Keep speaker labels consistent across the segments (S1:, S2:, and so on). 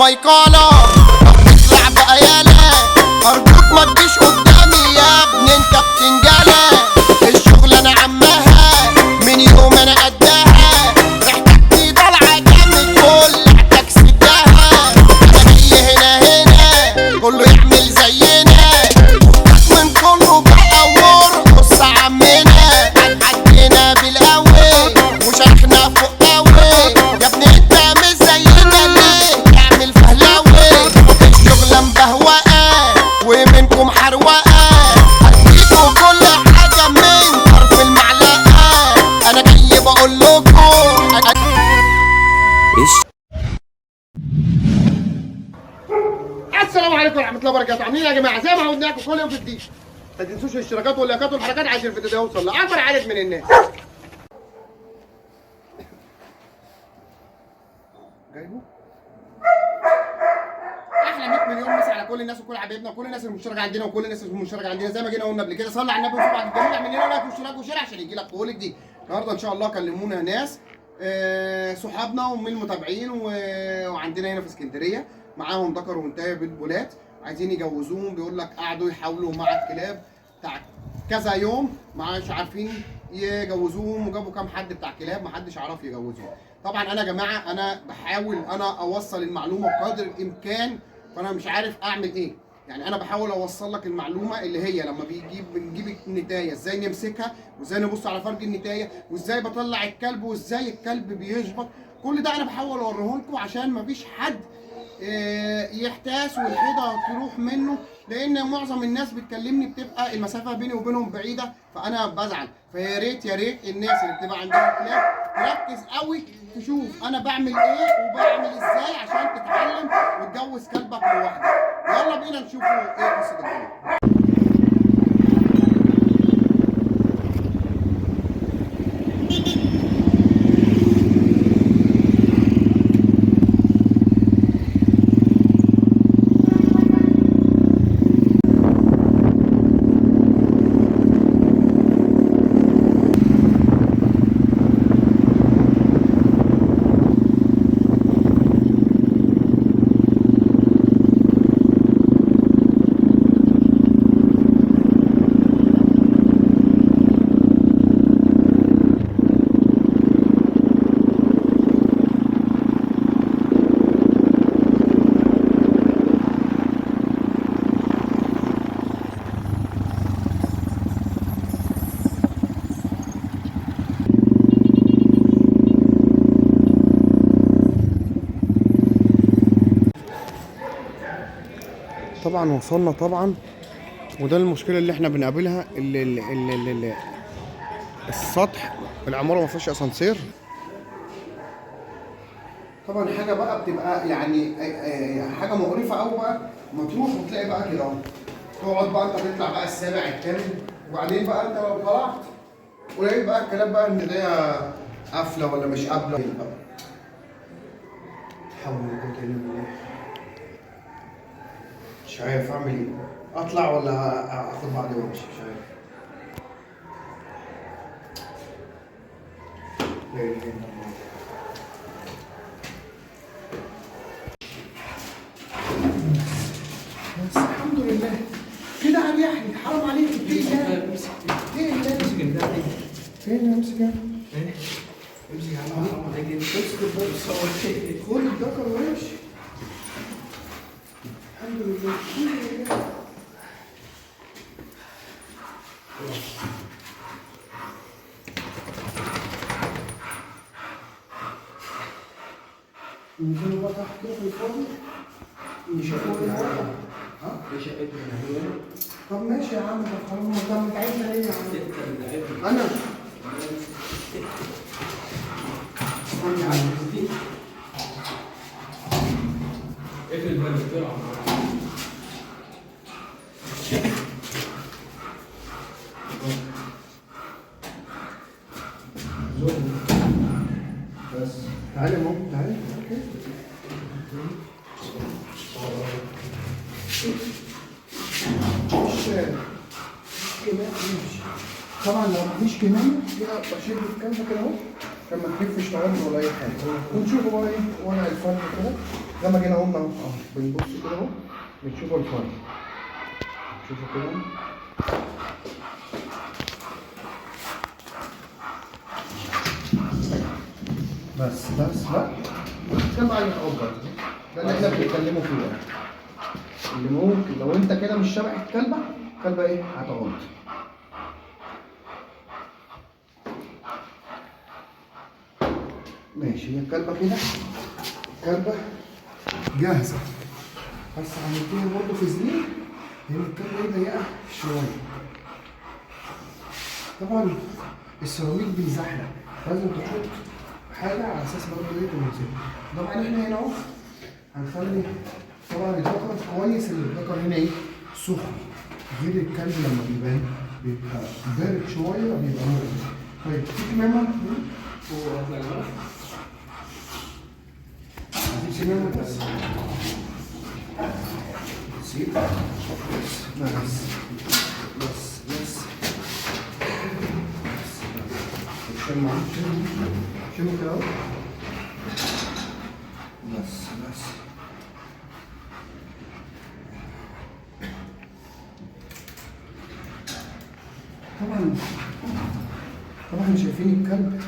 S1: ميقالة. اطلع بقى يالا ارجوك ما تجيش قدامي يا ابني انت بتنجلى. الشغل انا عمها من يوم انا قدها. ريحتك دي طالعة جامد كلعتك سدها. انا جاي هنا كله يعمل زينا. من كله بقى ورقص عمنا. عدينا بالقوي وشيخنا فوق قوي. يا ابني انت مش زينا ليه تعمل فهلاوي. الشغلة مبهوقة ومنكم حروقة. هديكوا كل حاجة من طرف المعلقة. انا جاي بقول لكم السلام عليكم ورحمة الله وبركاته. عاملين ايه يا جماعة؟ زي ما عودناكم كل يوم في جديد. ما تنسوش الاشتراكات واللايكات والحركات عشان الفيديو ده يوصل لأكبر عدد من الناس. جايبه؟ احلى 100 مليون مسا على كل الناس وكل حبايبنا وكل الناس المشتركه عندنا وكل الناس المشتركه عندنا. زي ما جينا قلنا قبل كده، صلي على النبي وصلوا على الجميل. اعمل لنا لايك واشتراك وشير عشان يجي لك كل جديد. النهارده ان شاء الله كلمونا ناس صحابنا ومن المتابعين وعندنا هنا في اسكندريه معاهم ذكر وانتهى بيت عايزين يجوزوهم. بيقول لك قعدوا يحاولوا مع الكلاب بتاع كذا يوم مش عارفين يجوزوهم، وجابوا كام حد بتاع كلاب محدش عرف يجوزهم. طبعا انا يا جماعه انا بحاول انا اوصل المعلومه بقدر الامكان، فانا مش عارف اعمل ايه. يعني انا بحاول اوصل لك المعلومه اللي هي لما بنجيب النتايه ازاي نمسكها وازاي نبص على فرج النتايه وازاي بطلع الكلب وازاي الكلب بيشبط. كل ده انا بحاول اوريه لكم عشان مفيش حد يحتاس والحيطه تروح منه، لان معظم الناس بتكلمني بتبقى المسافه بيني وبينهم بعيده فانا بزعل. فيا ريت يا ريت الناس اللي بتبقى عندها كلاب تركز قوي تشوف انا بعمل ايه وبعمل ازاي عشان تتعلم وتجوز كلبك لوحدك. يلا بينا نشوفوا ايه قصه الكلاب. طبعا وصلنا طبعا، وده المشكله اللي احنا بنقابلها اللي السطح العماره ما فيهاش اسانسير. طبعا حاجه بقى بتبقى يعني حاجه مقرفه قوي بقى. ما تروح وتلاقي بقى كده اهو تقعد بقى انت تطلع بقى السابع الثامن، وبعدين بقى انت لو طلعت ولقيت بقى الكلام بقى ان ده قافله ولا مش قافله. حول ولا قوه الا بالله. مش عارف اعمل ايه، اطلع ولا اخد بعضي وامشي، مش عارف. لا اله الا الله. بس الحمد لله كده اريحني. حرام عليك اتقي الله. اتقي الله. امسك البتاع دي. فين امسك انا؟ ايه؟ امسك يا عم حرام عليك. امسك الباب صور ايه؟ خد الذكر وامشي. الحمد لله الحمد لله. ننزلوا بقى تحت كده في الفاضي نشوفوا ايه الوضع. ها؟ ايه شقتنا هنا؟ طب ماشي يا عم. طب خلاص طب انت عايزنا ايه يا عم؟ انا استنى على الفيديو. اقفل الباب بسرعه. بس تعالى يا ماما تعالى. مش كمان نمشي. طبعا لو مفيش كمان كده بشيل الكنبه كده اهو عشان ما تلفش معانا ولا اي حاجه. ونشوفوا بقى ايه ورق الفرد كده زي ما جينا قلنا اهو. بنبص كده اهو بنشوفوا الفرد. شوفوا كده بس بقى كم بقى يتأجر. ده اللي احنا بنتكلموا فيه ده. اللي ممكن لو انت كده مش شبه الكلبه ايه هتغلط. ماشي هي الكلبه كده الكلبه جاهزه. بس عملتيها برضه في زميل لان الكلبه ايه ضيقه شويه. طبعا السيراميك بيزحلق لازم تحط حاجه على اساس برضه ايه تنزل. طبعا احنا هنا اهو هنخلي طبعا الذكر كويس ان الذكر هنا ايه سخن غير الكلب لما بيبقى بارد شويه بيبقى مغلي. طيب تيجي ماما هتيجي ماما بس سيب بس شم كده اهو بس طبعا شايفين الكلب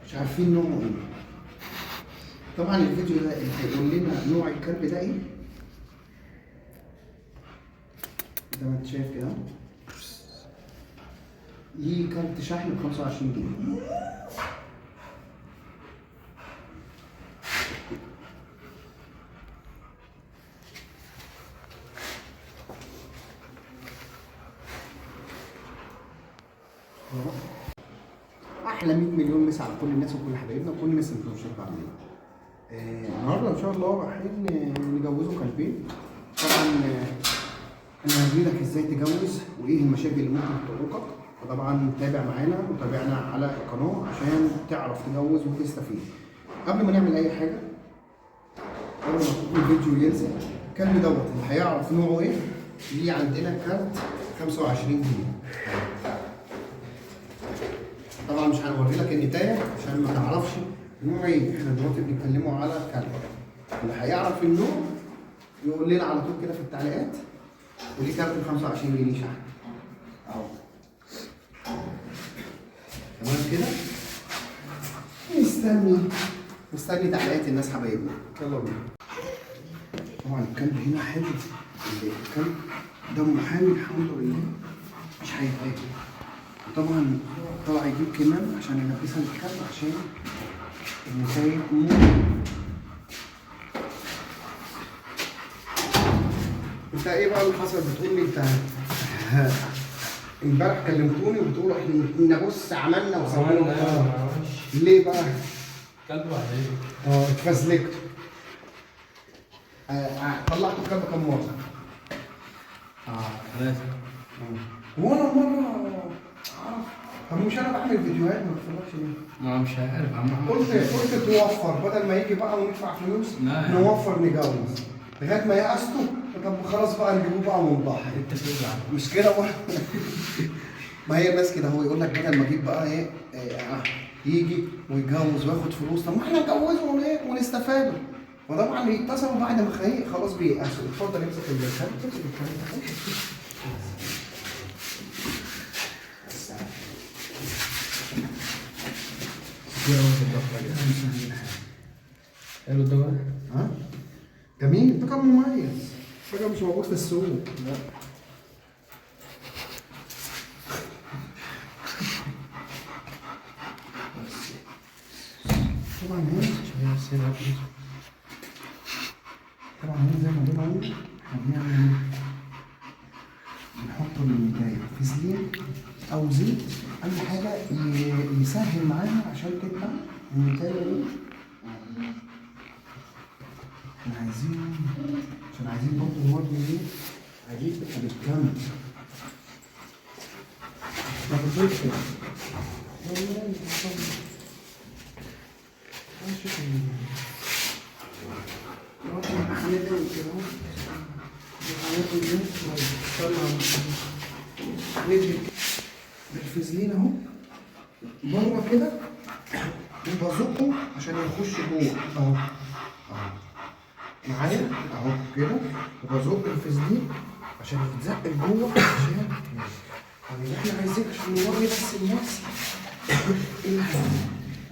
S1: مش عارفين نوعه ايه. طبعا الفيديو ده اللي هيقول لنا نوع الكلب ده ايه زي ما انت شايف كده ليه كارت شحن ب 25 جنيه. احلى 100 مليون مسا على كل الناس وكل حبايبنا وكل الناس اللي بتشوف علينا. النهارده ان شاء الله رايحين نجوزوا كلبين. طبعا انا هوري لك ازاي تجوز وايه المشاكل اللي ممكن تعوقك. فطبعا تابع معانا وتابعنا على القناه عشان تعرف تجوز وتستفيد. قبل ما نعمل اي حاجه اول ما تكون الفيديو ينزل الكلب دوت اللي هيعرف نوعه ايه ليه عندنا كارت 25 جنيه. طبعا مش هنوري لك النتايه عشان ما تعرفش نوع ايه. احنا دلوقتي بنتكلموا على الكلب اللي هيعرف النوع يقول لنا على طول كده في التعليقات وليه كارت ب 25 جنيه شحن اهو. تمام كده مستني تعليقات الناس حبايبنا. يلا بينا. طبعا الكلب هنا حلو. الكلب دمه حامي الحمد لله مش هيتاكل. وطبعا طلع يجيب كمان عشان يلبسها للكلب عشان النتايج انت ايه بقى اللي حصل؟ بتقول لي انت امبارح كلمتوني وبتقولوا احنا بص عملنا وسوينا. ليه بقى؟
S2: كلب وحيد.
S1: اتفزلكتوا. طلعتوا الكلب كام مره؟
S2: ثلاثة.
S1: وانا مره اعرف. طب مش انا بعمل فيديوهات ما بتفرجش ليه؟
S2: ما مش عارف عم.
S1: قلت توفر بدل ما يجي بقى وندفع فلوس نوفر نجوز لغايه ما يأستوا. طب خلاص بقى نجيبوه بقى ونضحي.
S2: انت بتزعل
S1: مش كده بقى؟ ما هي الناس كده هو يقول لك بدل ما اجيب بقى ايه يجي ويتجوز وياخد فلوس. طب ما احنا نجوزهم ايه ونستفادوا. وطبعا يتصلوا بعد ما خلاص بيأسوا. اتفضل امسك الكلام. امسك الكلام.
S2: حلو الدواء؟
S1: جميل. الدواء مميز. حاجة مش موجود في السوق. لا. طبعا هنا زي ما قلنا هنعمل نحط النتاية في زيت أو زيت أي حاجة يسهل معاها عشان تبقى النتاية دي. عشان عايزين برضه نوري ايه عجيب بالكامل. ما تفضلش كده. بالفازلين اهو بره كده وبزقه عشان يخش جوه اهو. اهو معايا اهو كده، وبزق الفسدين عشان يتزق لجوه عشان طيب احنا عايزين عشان نوري بس الناس ايه اللي هيعمل.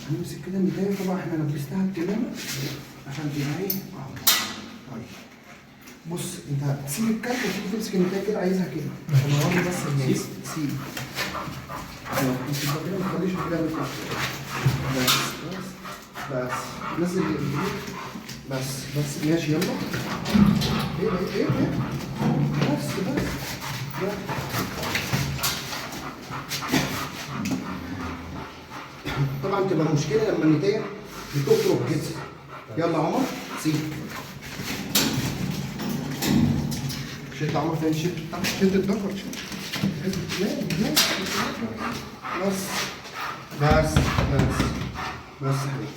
S1: هنمسك كده النتايه، طبعا احنا لبستها الكمامه عشان تبقى ايه اهو. طيب بص انت سيب الكلب وتيجي تمسك النتايه كده، عايزها كده عشان نوري بس الناس. سيب اهو امسك ده كده، ما تخليش الكلب يطلع. بس نزل الايد بس ماشي يلا. ايه بس طبعا تبقى مشكله لما النتايه بتخرج كده. يلا يا عمر سيب. شد عمر تاني، شد الذكر، لا بس يا حبيبي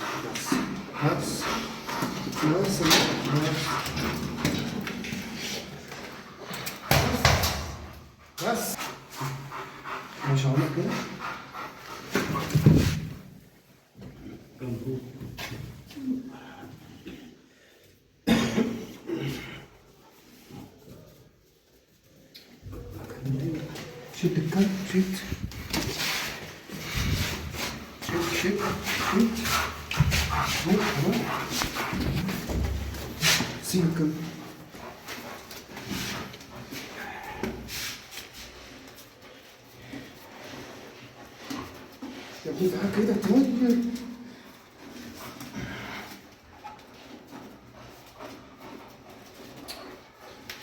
S1: بس ماشي عمر كده. شد الكلب، شد سيب الكلب. يا ابني تعال كده طيب.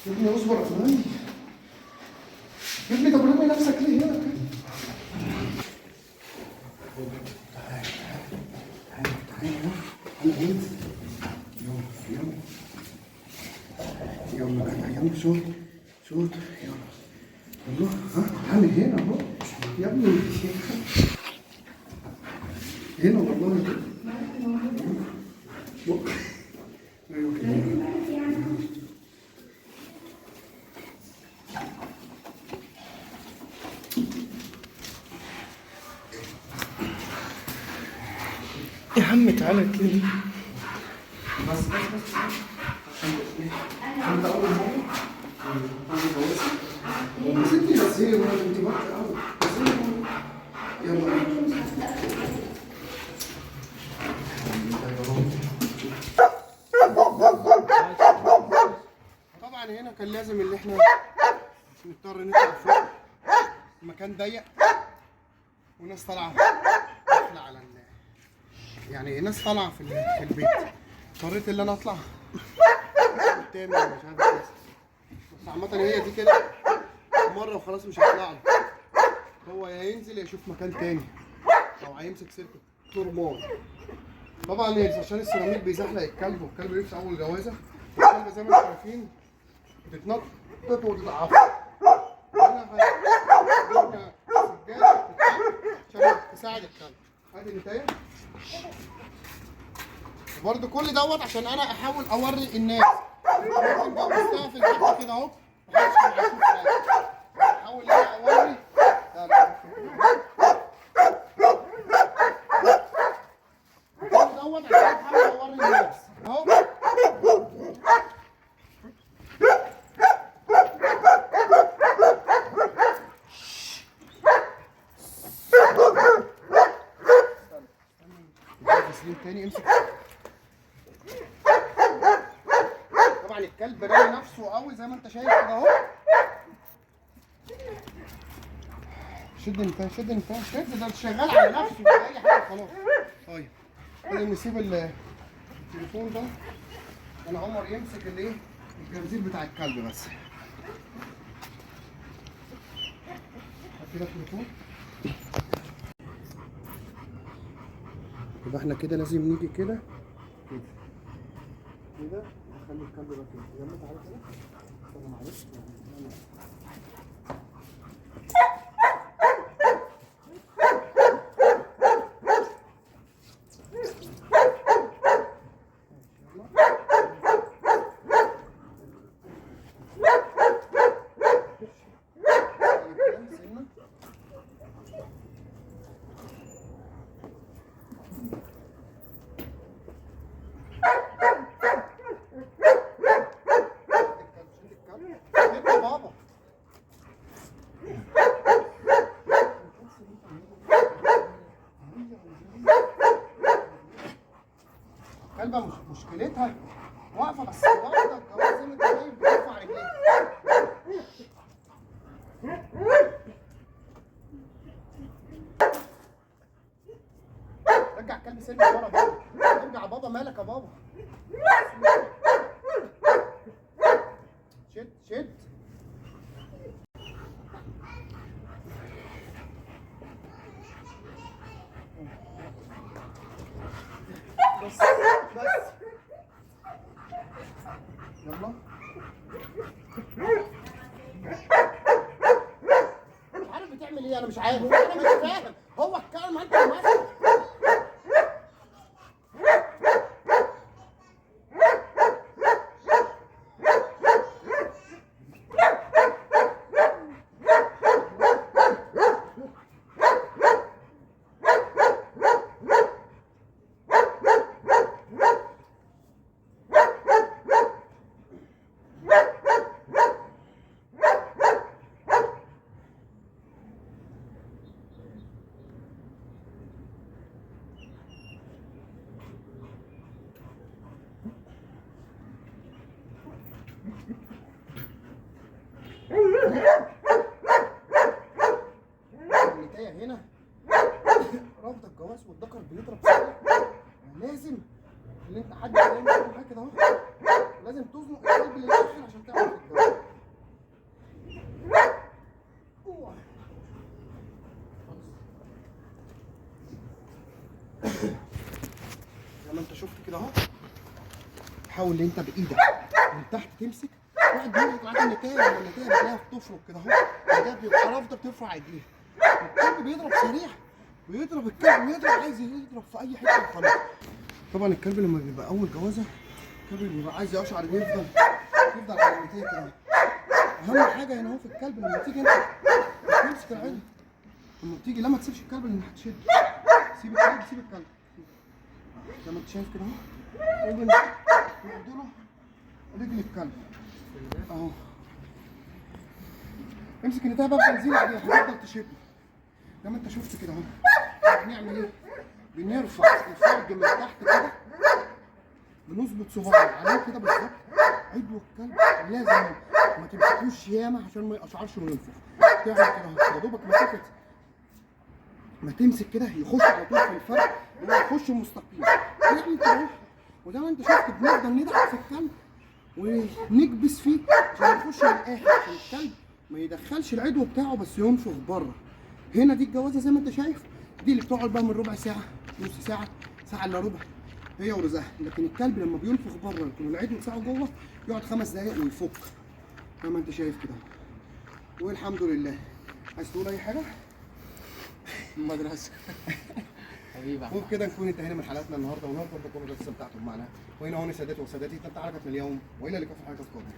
S1: يا ابني اصبر يا فلان. يا ابني طب رمي نفسك ليه هنا كده؟ تعالى انا عيد. يلا جدع يلا شوط يلا ها تعالى هنا اهو يا ابني هنا والله كده. ايوه كده. يا عم تعالى كده. بس عشان ده اول مره نسيتني. بس هي مرة انت بقى يلا طبعا هنا كان لازم اللي احنا نضطر نطلع فوق. المكان ضيق وناس طالعه على يعني ناس طالعه في البيت. اضطريت ان انا اطلع تاني مش عارف بس عامة هي دي كده مرة وخلاص مش هيطلع له. هو يا ينزل يا يشوف مكان تاني او هيمسك سلك تربان. طبعا عشان السيراميك بيزحلق الكلب، والكلب لسه اول جوازه. الكلب زي ما انتم عارفين بتتنطط وتتعفر. هنا سجاده عشان تساعد الكلب. ادي النتايه برضه كل دوت عشان انا احاول اوري الناس. ممكن بوظتها في الحته كده اهو محدش كان هيشوف حاجه. احاول ان انا اوري كل دوت عشان احاول اوري الناس اهو. تاني امسك. طبعا الكلب رامي نفسه قوي زي ما انت شايف كده اهو. شد انت ده شغال على نفسه اي حاجه خلاص. طيب لازم نسيب التليفون ده. انا عمر يمسك الايه الجرزير بتاع الكلب بس. هات كده التليفون. يبقى احنا كده لازم نيجي كده نخلي الكلب ده كده. يلا تعالى كده. استنى معلش. مشكلتها واقفه بس واقفه الجواز زي ما انت شايف بترفع رجليها. رجع الكلب سلمي ورا بابا. ارجع يا بابا، مالك يا بابا؟ شد شد. بس بس يلا. مش عارف بتعمل ايه، انا مش عارف، انا مش فاهم. هو الكلام انت ماسك. النتاية هنا رافضة الجواز والذكر بيضرب سريع. لازم اللي انت حد يعمل معاك كده اهو، لازم تزنق القلب للاخر عشان تعرف الجواز. زي ما انت شفت كده اهو، حاول ان انت بايدك من تحت تمسك، واحد بيضغط معاك النتاية، لما النتاية بتلاقيها بتفرك كده اهو، النتاية بتبقى رافضة بترفع رجليها. الكلب بيضرب سريع، بيضرب الكلب ويضرب، عايز يضرب في اي حته وخلاص. طبعا الكلب لما بيبقى اول جوازه، الكلب بيبقى عايز يقشعر يفضل على النتاية كده. اهم حاجه هنا اهو في الكلب لما تيجي انت تمسك العين، لما بتيجي لا ما تسيبش الكلب اللي هتشد، سيب الكلب سيب الكلب زي ما انت شايف كده اهو. تيجي نعدله رجل الكلب اهو، امسك النتاية بقى بتنزيل عليها هتفضل تشد زي ما انت شفت كده اهو. بنعمل ايه؟ بنرفع الفرج من تحت كده، بنظبط صباعنا عليه كده بالظبط. عدو الكلب لازم ما تمسكوش ياما عشان ما يقشعرش وينفخ. تعمل كده اهو يا دوبك مسكت ما تمسك كده يخش على طول في الفرج، هو يخش مستقيم. تعمل كده اهو، وزي ما انت شفت بنفضل ندعك في الكلب ونكبس فيه عشان يخش للاخر، عشان الكلب ما يدخلش العدو بتاعه بس ينفخ بره. هنا دي الجوازه زي ما انت شايف، دي اللي بتقعد بقى من ربع ساعه، نص ساعه، ساعه الا ربع، هي ورزقها. لكن الكلب لما بينفخ بره يكون العدو بتاعه جوه يقعد 5 دقايق ويفك زي ما انت شايف كده. والحمد لله. عايز تقول اي حاجه؟
S3: مدرسة حبيبي.
S1: وبكده نكون انتهينا من حلقتنا النهارده، ونرجو ان تكونوا استمتعتم معنا. وهنا هون سادتي وسادتي، تمتع حلقتنا اليوم، والى اللقاء في الحلقه القادمه.